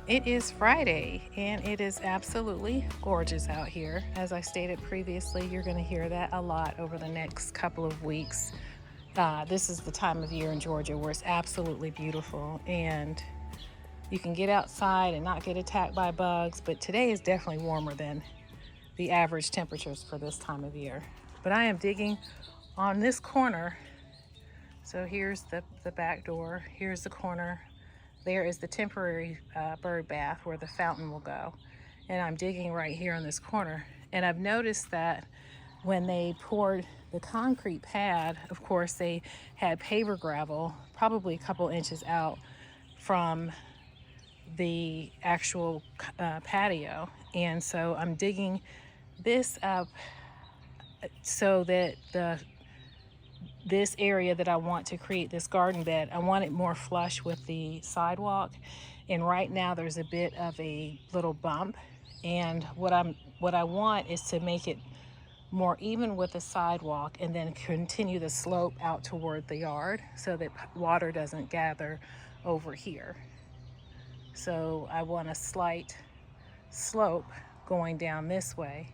It is Friday and it is absolutely gorgeous out here. As I stated previously, you're going to hear that a lot over the next couple of weeks. This is the time of year in Georgia where it's absolutely beautiful and you can get outside and not get attacked by bugs, but today is definitely warmer than the average temperatures for this time of year. But I am digging on this corner. So here's the back door, here's the corner. There is the temporary bird bath where the fountain will go. And I'm digging right here on this corner. And I've noticed that when they poured the concrete pad, of course, they had paver gravel probably a couple inches out from the actual patio. And so I'm digging this up so that this area that I want to create this garden bed, I want it more flush with the sidewalk. And right now there's a bit of a little bump. And what I want is to make it more even with the sidewalk and then continue the slope out toward the yard so that water doesn't gather over here. So I want a slight slope going down this way,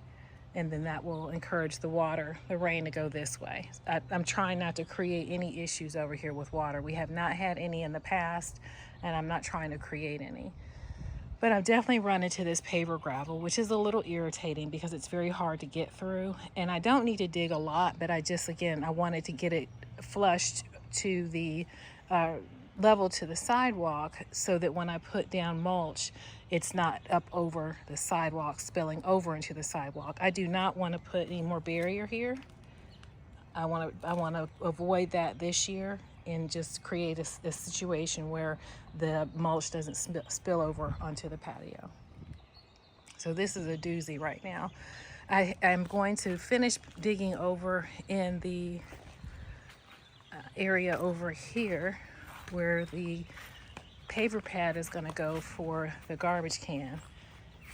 and then that will encourage the rain to go this way. I'm trying not to create any issues over here with water. We have not had any in the past, and I'm not trying to create any. But I've definitely run into this paver gravel, which is a little irritating because it's very hard to get through. And I don't need to dig a lot, but I wanted to get it flushed to the level to the sidewalk so that when I put down mulch, it's not up over the sidewalk, spilling over into the sidewalk. I do not want to put any more barrier here. I want to avoid that this year and just create a situation where the mulch doesn't spill over onto the patio. So this is a doozy right now. I'm going to finish digging over in the area over here where the paver pad is going to go for the garbage can.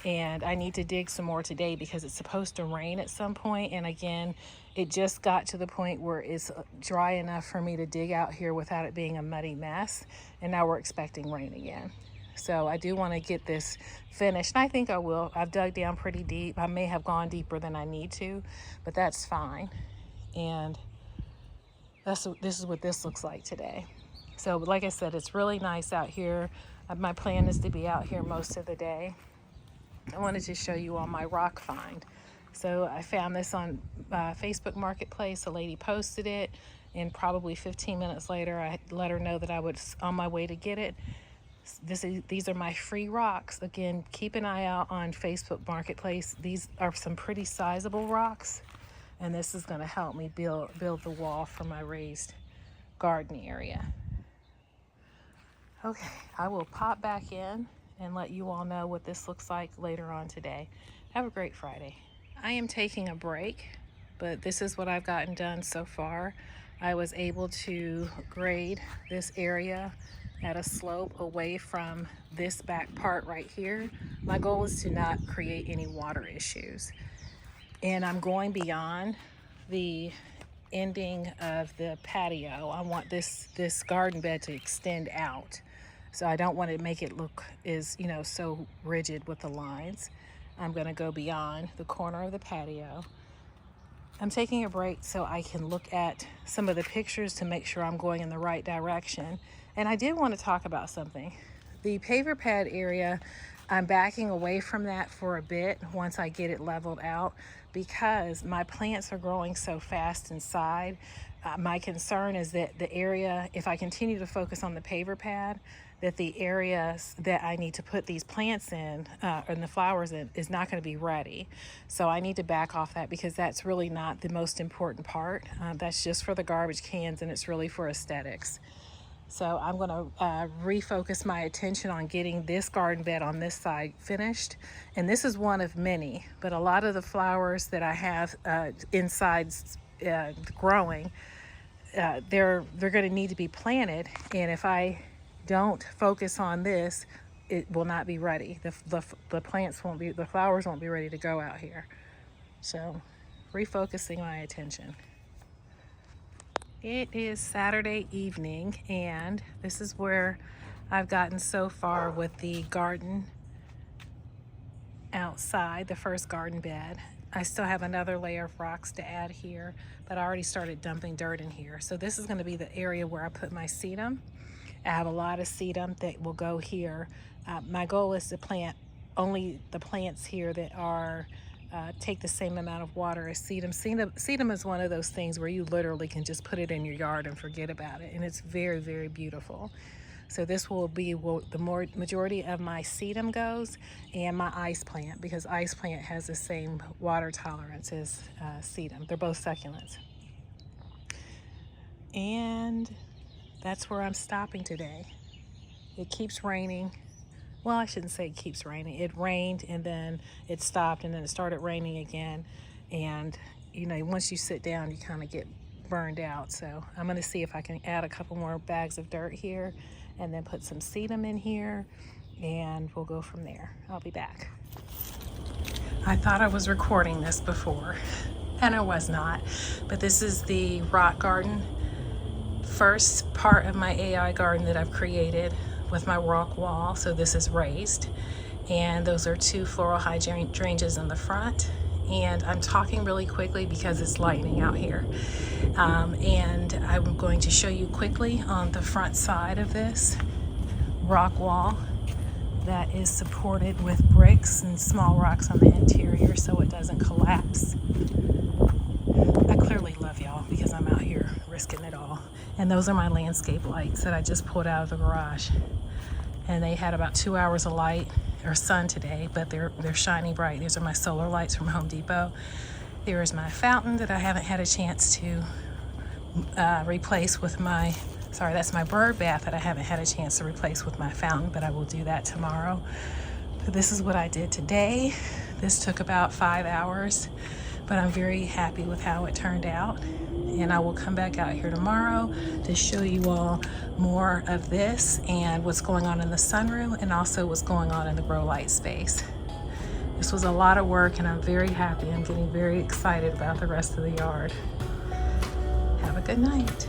And I need to dig some more today because it's supposed to rain at some point. And again, it just got to the point where it's dry enough for me to dig out here without it being a muddy mess. And now we're expecting rain again. So I do want to get this finished. And I think I will. I've dug down pretty deep. I may have gone deeper than I need to, but that's fine. And this is what this looks like today. So like I said, it's really nice out here. My plan is to be out here most of the day. I wanted to show you all my rock find. So I found this on Facebook Marketplace. A lady posted it, and probably 15 minutes later, I let her know that I was on my way to get it. These are my free rocks. Again, keep an eye out on Facebook Marketplace. These are some pretty sizable rocks, and this is going to help me build the wall for my raised garden area. Okay, I will pop back in and let you all know what this looks like later on today. Have a great Friday. I am taking a break, but this is what I've gotten done so far. I was able to grade this area at a slope away from this back part right here. My goal is to not create any water issues. And I'm going beyond the ending of the patio. I want this garden bed to extend out. So I don't want to make it look so rigid with the lines. I'm going to go beyond the corner of the patio. I'm taking a break so I can look at some of the pictures to make sure I'm going in the right direction. And I did want to talk about something. The paver pad area, I'm backing away from that for a bit once I get it leveled out because my plants are growing so fast inside. My concern is that the area, if I continue to focus on the paver pad, that the areas that I need to put these plants in and the flowers in is not going to be ready. So I need to back off that because that's really not the most important part. That's just for the garbage cans and it's really for aesthetics. So I'm going to refocus my attention on getting this garden bed on this side finished. And this is one of many, but a lot of the flowers that I have inside growing, they're going to need to be planted. And if I don't focus on this, it will not be ready. The plants won't be, the flowers won't be ready to go out here. So refocusing my attention. It is Saturday evening, and this is where I've gotten so far with the garden outside, the first garden bed. I still have another layer of rocks to add here, but I already started dumping dirt in here. So this is going to be the area where I put my sedum. I have a lot of sedum that will go here. My goal is to plant only the plants here that are take the same amount of water as sedum. Sedum is one of those things where you literally can just put it in your yard and forget about it, and it's very, very beautiful. So this will be the majority of my sedum goes, and my ice plant, because ice plant has the same water tolerance as sedum. They're both succulents. And that's where I'm stopping today. It keeps raining. Well, I shouldn't say it keeps raining. It rained and then it stopped and then it started raining again. And you know, once you sit down, you kind of get burned out. So I'm going to see if I can add a couple more bags of dirt here and then put some sedum in here, and we'll go from there. I'll be back. I thought I was recording this before, and I was not, but this is the rock garden. First part of my AI garden that I've created with my rock wall. So this is raised, and those are 2 floral hydrangeas in the front. And I'm talking really quickly because it's lightning out here. And I'm going to show you quickly on the front side of this rock wall that is supported with bricks and small rocks on the interior so it doesn't collapse. I clearly love y'all because I'm out here risking it all. And those are my landscape lights that I just pulled out of the garage. And they had about 2 hours of light or sun today, but they're shiny bright. These are my solar lights from Home Depot. There is my fountain that I haven't had a chance to replace with my, sorry, that's my bird bath that I haven't had a chance to replace with my fountain, but I will do that tomorrow. So this is what I did today. This took about 5 hours, but I'm very happy with how it turned out. And I will come back out here tomorrow to show you all more of this and what's going on in the sunroom, and also what's going on in the grow light space. This was a lot of work, and I'm very happy. I'm getting very excited about the rest of the yard. Have a good night.